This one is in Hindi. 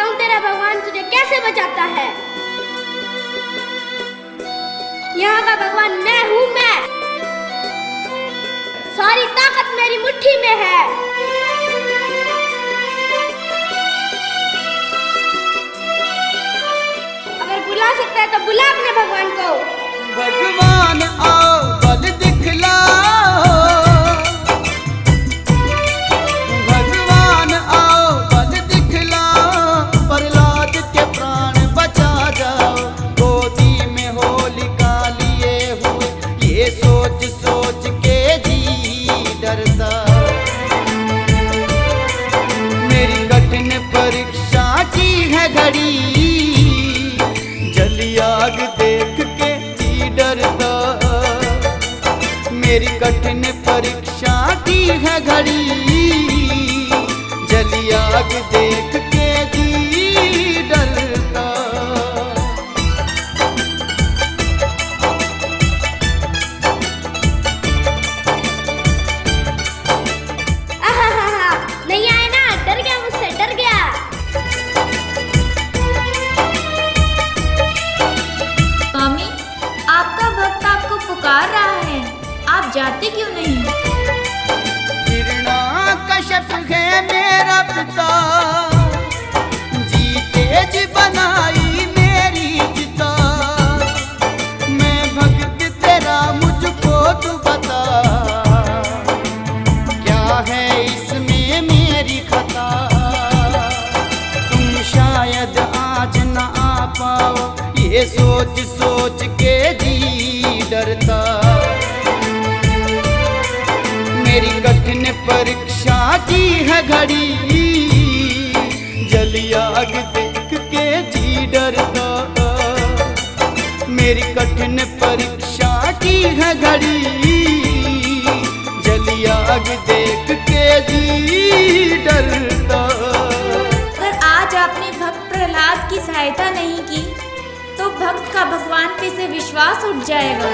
हूँ तेरा भगवान तुझे कैसे बचाता है। यहाँ का भगवान मैं हूँ मैं, सारी ताकत मेरी मुट्ठी में है। अगर बुला सकता है तो बुला अपने भगवान को। भगवान आओ बल दिखलाओ, भगवान आओ बल दिखलाओ, प्रहलाद के प्राण बचा जाओ। गोदी में होलिका लिए हुए ये सोच सोच के जी डरता। मेरी कठिन परीक्षा की है घड़ी, जली आग देख के जी डरता। मेरी कठिन परीक्षा की है घड़ी, जली आग देख के जी डरता। आहा, नहीं आए ना, डर गया मुझसे, डर गया। स्वामी, आपका भक्त आपको पुकार रहा है, आप जाते क्यों नहीं? हिरण्यकश्यप है मेरा पिता, जी तेज बनाई मेरी चिता। मैं भक्त तेरा मुझको तू बता, क्या है इसमें मेरी खता। तुम शायद आज न आ पाओ, ये सोच सोच के जी डरता। मेरी कठिन परीक्षा की है घड़ी, जली आग देख के जी डरता। मेरी कठिन परीक्षा की है घड़ी, जली आग देख के जी डरता। अगर आज आपने भक्त प्रहलाद की सहायता नहीं की तो भक्त का भगवान पे से विश्वास उठ जाएगा।